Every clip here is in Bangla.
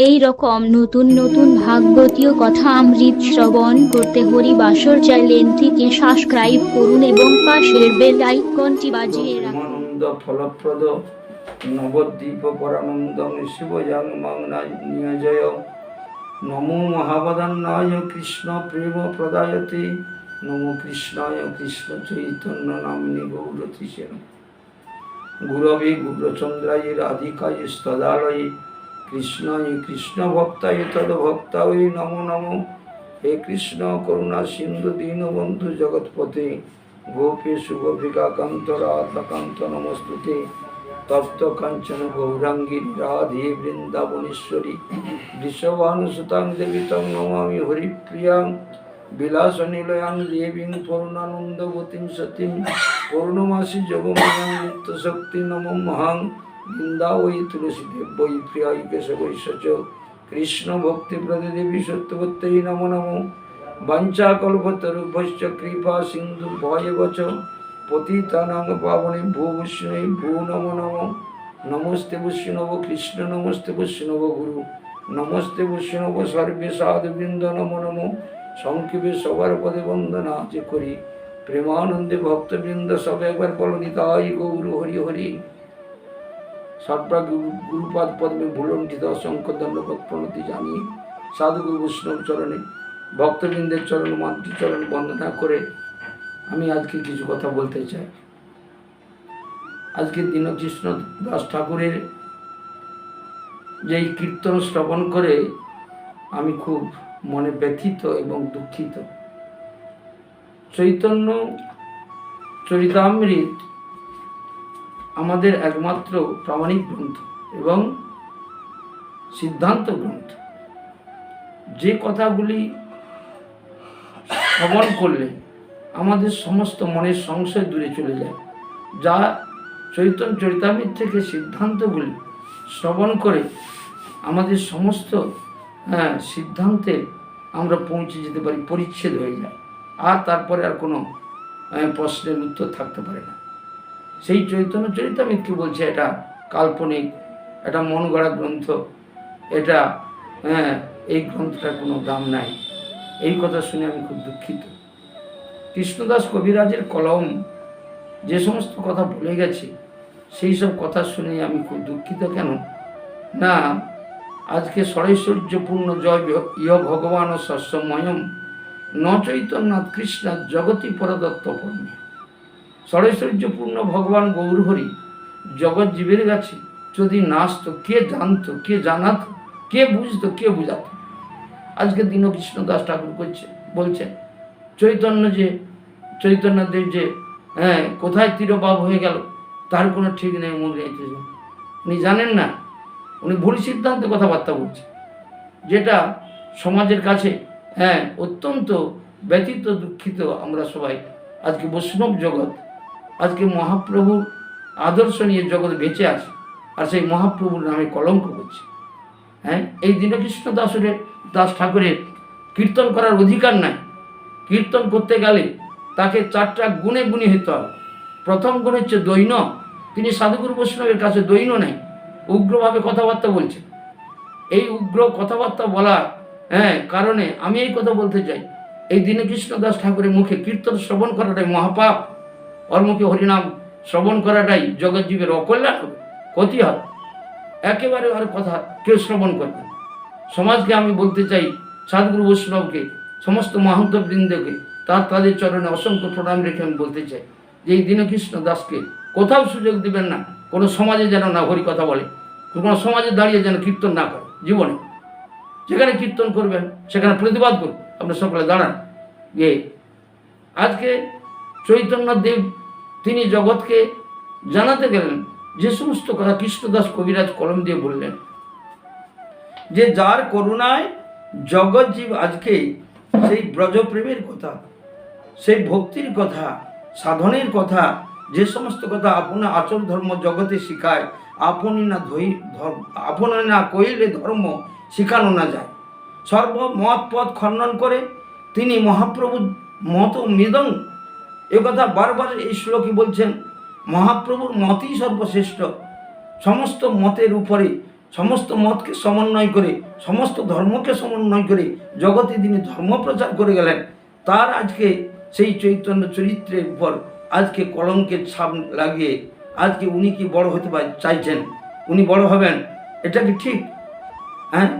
এই রকম নতুন নতুন ভাগবতীয় কথা অমৃত শ্রবণ করতে হরিবাসর চ্যানেলটিকে সাবস্ক্রাইব করুন এবং পাশের বেল আইকনটি বাজিয়ে রাখুন। প্রেমানন্দ ফলপ্রদ নবদ্বীপ পরানন্দং শিবজাং মাং নিয়োজয় নমো মহাবদান্নায় কৃষ্ণ প্রেম প্রদায়তে নমো কৃষ্ণায় কৃষ্ণ চৈতন্য নাম্নি গৌরতিষে গুরবে গুরচন্দ্রায় রাধিকায় স্তদালয়ে কৃষ্ণায় কৃষ্ণ ভক্তায় তদ্ভক্তায় নমো নমো। হে কৃষ্ণ করুণা সিন্ধু দীনবন্ধু জগৎপতে গোপেশু গোপিকাকান্ত রাধাকান্ত নমস্তুতে তপ্ত কাঞ্চন গৌরাঙ্গী রাধে বৃন্দাবনেশ্বরী বৃষভানুসুতাং দেবী তং নমামি হরিপ্রিয়াং বিলাস নিলয়াং দেবীং পূর্ণানন্দবতীং সতীং পূর্ণমাসী যোগমায়াং নিত্যশক্তি নমঃ বৃন্দাবৈ তুলসী দেবৈ প্রিয়াই কেশবৈশ্চ কৃষ্ণ ভক্তি প্রদেবী সত্যবত্যৈ নমো নমো। বাঞ্ছাকল্পতরুভ্যশ্চ কৃপা সিন্ধু ভয়বচ পতিতানাং পাবনেভ্যো বৈষ্ণবেভ্যো নমো নমো। নমস্তে বৈষ্ণব কৃষ্ণ নমস্তে বৈষ্ণব গুরু নমস্তে বৈষ্ণব সর্বে সাধুবৃন্দ নমো নমো। সংক্ষেপে সবার পদে বন্দনা যে করি প্রেমানন্দে ভক্তবৃন্দ সব একবার বলো নিতাই গৌর হরি হরি। সর্বাগ গুরুপাদ পদ্মে ভুলণ্ঠিত অসংখ্য দণ্ডপদ প্রণতি জানিয়ে সাধুগুরু বৈষ্ণব চরণে ভক্তবৃন্দের চরণ মাতৃ চরণ বন্দনা করে আমি আজকে কিছু কথা বলতে চাই। আজকে দীনকৃষ্ণ দাস ঠাকুরের যেই কীর্তন শ্রবণ করে আমি খুব মনে ব্যথিত এবং দুঃখিত। চৈতন্য চরিতামৃত আমাদের একমাত্র প্রামাণিক গ্রন্থ এবং সিদ্ধান্ত গ্রন্থ। যে কথাগুলি শ্রবণ করলে আমাদের সমস্ত মনের সংশয় দূরে চলে যায়, যা চৈতন্য চরিতামৃত থেকে সিদ্ধান্তগুলি শ্রবণ করে আমাদের সমস্ত সিদ্ধান্তে আমরা পৌঁছে যেতে পারি, পরিচ্ছেদ হয়ে যায়, আর তারপরে আর কোনো প্রশ্নের উত্তর থাকতে পারে না। সেই চৈতন্য চরিতামৃতকে বলছে এটা কাল্পনিক, এটা মন গড়া গ্রন্থ, এটা এই গ্রন্থটার কোনো দাম নাই। এই কথা শুনে আমি খুব দুঃখিত। কৃষ্ণদাস কবিরাজের কলম যে সমস্ত কথা বলে গেছে সেই সব কথা শুনে আমি খুব দুঃখিত। কেন না, আজকে ষড়ৈশ্বর্যপূর্ণ জয় ইয় ভগবান ও শস্যময়ম ন চৈতন্যাৎ কৃষ্ণাৎ জগতি পরদত্ত পূর্ণ। ষড়ৈশ্বর্যপূর্ণ ভগবান গৌরহরি জগৎ জীবের কাছে যদি না আসতো, কে জানতো, কে জানাতো, কে বুঝতো, কে বুঝাতো? আজকে দীনকৃষ্ণ দাস ঠাকুর বলছেন চৈতন্যদেব যে কোথায় তিরোভাব হয়ে গেল তার কোনো ঠিক নেই, উনি জানেন না। উনি ভুল সিদ্ধান্তে কথাবার্তা বলছেন, যেটা সমাজের কাছে অত্যন্ত ব্যথিত দুঃখিত। আমরা সবাই আজকে বৈষ্ণব জগৎ, আজকে মহাপ্রভুর আদর্শ নিয়ে জগৎ বেঁচে আছে, আর সেই মহাপ্রভুর নামে কলঙ্ক করছে। এই দীনকৃষ্ণ দাস ঠাকুরের কীর্তন করার অধিকার নাই। কীর্তন করতে গেলে তাকে 4টা গুণে গুণী হতে হবে। প্রথম গুণ হচ্ছে দৈন্য। তিনি সাধুগুরু বৈষ্ণবের কাছে দৈন্য নেই, উগ্রভাবে কথাবার্তা বলছেন। এই উগ্র কথাবার্তা বলার কারণে আমি এই কথা বলতে চাই, এই দীনকৃষ্ণ দাস ঠাকুরের মুখে কীর্তন শ্রবণ করাটাই মহাপাপ। ওর মুখে হরিনাম শ্রবণ করাটাই জগৎ জীবের অকল্যাণ হবে, ক্ষতি হবে। একেবারে আর কথা কেউ শ্রবণ করবে। সমাজকে আমি বলতে চাই, সাধুগুরু বৈষ্ণবকে, সমস্ত মহন্ত বৃন্দকে তাদের চরণে অসংখ্য প্রণাম রেখে আমি বলতে চাই যে এই দীনকৃষ্ণ দাসকে কোথাও সুযোগ দিবেন না, কোনো সমাজে যেন না হরি কথা বলে, কোনো সমাজে দাঁড়িয়ে যেন কীর্তন না করে। জীবনে যেখানে কীর্তন করবেন সেখানে প্রতিবাদ করুন, আপনি সকলে দাঁড়ান। আজকে চৈতন্যদেব তিনি জগৎকে জানাতে গেলেন যে সমস্ত কথা কৃষ্ণদাস কবিরাজ কলম দিয়ে বললেন, যে যার করুণায় জগৎ জীব আজকে সেই ব্রজপ্রেমের কথা, সেই ভক্তির কথা, সাধনের কথা, যে সমস্ত কথা আপনা আচল ধর্ম জগতে শিখায়, আপনি না কইলে ধর্ম শিখানো না যায়। সর্বমত পথ খণ্ডন করে তিনি মহাপ্রভুর মত মৃদং, একথা বারবার এই শ্লোকে বলছেন। মহাপ্রভুর মতই সর্বশ্রেষ্ঠ। সমস্ত মতের উপরে সমস্ত মতকে সমন্বয় করে, সমস্ত ধর্মকে সমন্বয় করে জগতে তিনি ধর্ম প্রচার করে গেলেন। তার আজকে সেই চৈতন্য চরিত্রের উপর আজকে কলঙ্কের ছাপ লাগিয়ে আজকে উনি কি বড় হতে চাইছেন? উনি বড় হবেন, এটা কি ঠিক? হ্যাঁ,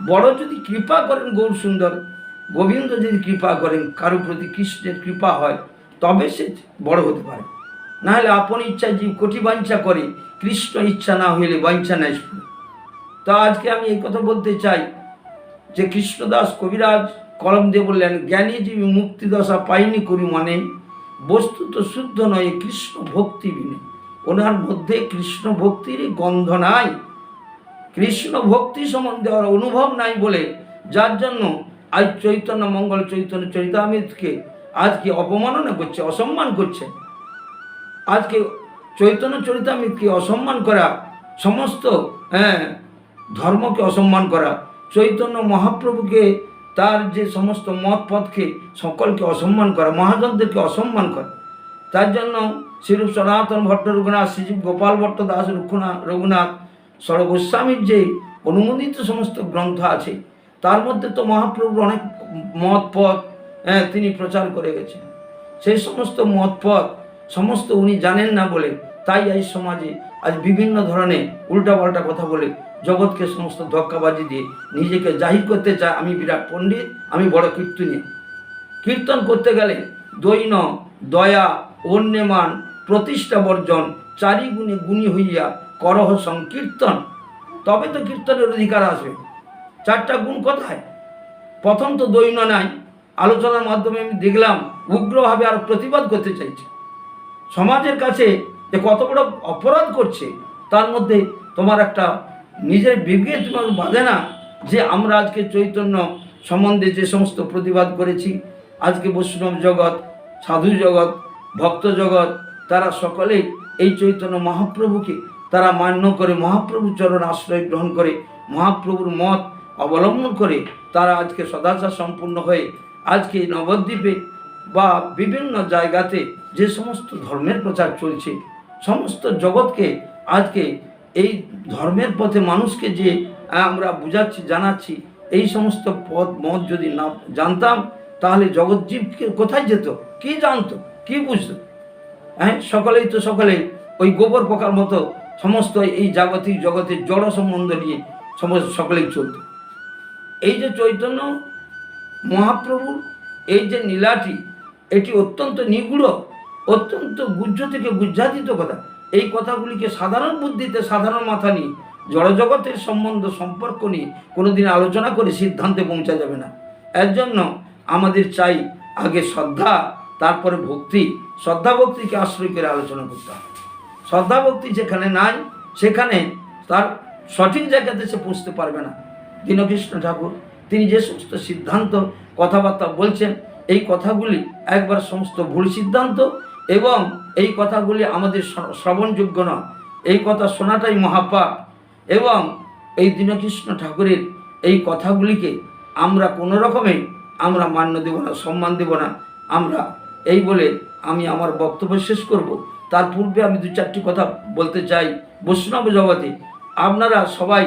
বড় যদি কৃপা করেন গৌর সুন্দর গোবিন্দ, যদি কৃপা করেন কারো প্রতি, কৃষ্ণের কৃপা হয়, তবে সে বড় হতে পারে। না হলে আপন ইচ্ছায় যে কোটি বাঞ্ছা করে, কৃষ্ণ ইচ্ছা না হইলে বাঞ্ছা নাই। তো আজকে আমি এই কথা বলতে চাই যে কৃষ্ণদাস কবিরাজ কলম দিয়ে বললেন, জ্ঞানী জীবী মুক্তি দশা পাইনি করি মানে, বস্তুত শুদ্ধ নয় কৃষ্ণ ভক্তি বিনে। ওনার মধ্যে কৃষ্ণ ভক্তির গন্ধ নাই, কৃষ্ণ ভক্তি সম্বন্ধে আর অনুভব নাই বলে, যার জন্য আজ চৈতন্য মঙ্গল চৈতন্য চরিতামৃতকে আজকে অপমাননা করছে, অসম্মান করছে। আজকে চৈতন্য চরিতামৃতকে অসম্মান করা, সমস্ত ধর্মকে অসম্মান করা, চৈতন্য মহাপ্রভুকে তার যে সমস্ত মত পথকে সকলকে অসম্মান করা, মহাজনদেরকে অসম্মান করা। তার জন্য শ্রীরূপ সনাতন ভট্ট রঘুনাথ, শ্রীজীব গোপাল ভট্ট দাস রঘুনাথ সরগোস্বামীর যে অনুমোদিত সমস্ত গ্রন্থ আছে, তার মধ্যে তো মহাপ্রভুর অনেক মত পথ তিনি প্রচার করে গেছেন। সেই সমস্ত মত পথ সমস্ত উনি জানেন না বলে, তাই এই সমাজে আজ বিভিন্ন ধরনের উল্টাপাল্টা কথা বলে জগৎকে সমস্ত ধক্কাবাজি দিয়ে নিজেকে জাহির করতে চায়, আমি বিরাট পণ্ডিত, আমি বড় কীর্তনী। কীর্তন করতে গেলে দৈন দয়া অন্যমান প্রতিষ্ঠা বর্জন চারি গুণে গুণী হইয়া করহ সংকীর্তন, তবে তো কীর্তনের অধিকার আসবে। চারটা গুণ কোথায়? প্রথম তো দৈন নাই। আলোচনার মাধ্যমে আমি দেখলাম উগ্রভাবে আর প্রতিবাদ করতে চাইছে সমাজের কাছে যে কত বড় অপরাধ করছে। তার মধ্যে তোমার একটা নিজের বিবেকে তোমার বাঁধে না যে আমরা আজকে চৈতন্য সম্বন্ধে যে সমস্ত প্রতিবাদ করেছি, আজকে বৈষ্ণব জগৎ, সাধু জগৎ, ভক্ত জগৎ, তারা সকলেই এই চৈতন্য মহাপ্রভুকে তারা মান্য করে, মহাপ্রভুর চরণ আশ্রয় গ্রহণ করে, মহাপ্রভুর মত অবলম্বন করে তারা আজকে সদাচার সম্পূর্ণ হয়ে আজকে নবদ্বীপে বা বিভিন্ন জায়গাতে যে সমস্ত ধর্মের প্রচার চলছে, সমস্ত জগৎকে আজকে এই ধর্মের পথে মানুষকে যে আমরা বুঝাচ্ছি, জানাচ্ছি, এই সমস্ত পথ মত যদি না জানতাম তাহলে জগৎজীবকে কোথায় যেত, কি জানতো, কি বুঝতো? সকলেই তো সকলেই ওই গোবর পোকার মতো সমস্ত এই জাগতিক জগতের জড় সম্বন্ধ নিয়ে সমস্ত সকলেই চলত। এই যে চৈতন্য মহাপ্রভুর এই যে লীলাটি, এটি অত্যন্ত নিগূঢ়, অত্যন্ত গুহ্য থেকে গুহ্যাতীত কথা। এই কথাগুলিকে সাধারণ বুদ্ধিতে, সাধারণ মাথা নিয়ে, জড়জগতের সম্বন্ধ সম্পর্ক নিয়ে কোনোদিন আলোচনা করে সিদ্ধান্তে পৌঁছা যাবে না। এর জন্য আমাদের চাই আগে শ্রদ্ধা, তারপরে ভক্তি। শ্রদ্ধা ভক্তিকে আশ্রয় করে আলোচনা করতে হবে। শ্রদ্ধা ভক্তি যেখানে নাই, সেখানে তার সঠিক জায়গাতে সে পৌঁছতে পারবে না। দীনকৃষ্ণ ঠাকুর তিনি যে সমস্ত সিদ্ধান্ত কথাবার্তা বলছেন, এই কথাগুলি একবার সমস্ত ভুল সিদ্ধান্ত এবং এই কথাগুলি আমাদের শ্রবণযোগ্য নয়। এই কথা শোনাটাই মহাপাপ। এবং এই দীনকৃষ্ণ ঠাকুরের এই কথাগুলিকে আমরা কোনো রকমে আমরা মান্য দেব না, সম্মান দেব না। আমরা এই বলে আমি আমার বক্তব্য শেষ করব। তার পূর্বে আমি দু চারটি কথা বলতে চাই। বৈষ্ণব জগতে আপনারা সবাই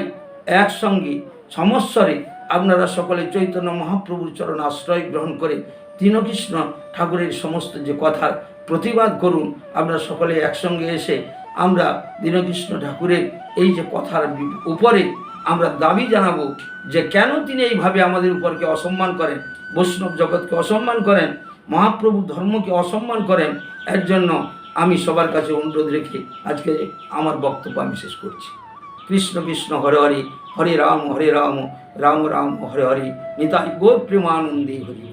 একসঙ্গে সমস্বরে আপনারা সকলে চৈতন্য মহাপ্রভুর চরণ আশ্রয় গ্রহণ করে দীনকৃষ্ণ ঠাকুরের সমস্ত যে কথার প্রতিবাদ করুন। আপনারা সকলে একসঙ্গে এসে আমরা দীনকৃষ্ণ ঠাকুরের এই যে কথার উপরে আমরা দাবি জানাবো যে কেন তিনি এইভাবে আমাদের উপরকে অসম্মান করেন, বৈষ্ণব জগৎকে অসম্মান করেন, মহাপ্রভু ধর্মকে অসম্মান করেন। এর জন্য আমি সবার কাছে অনুরোধ রেখে আজকে আমার বক্তব্য আমি শেষ করছি। কৃষ্ণ কৃষ্ণ হরে হরে, হরে রাম রাম রাম হরে হরে, নিতাই গৌর প্রেমানন্দে হরি।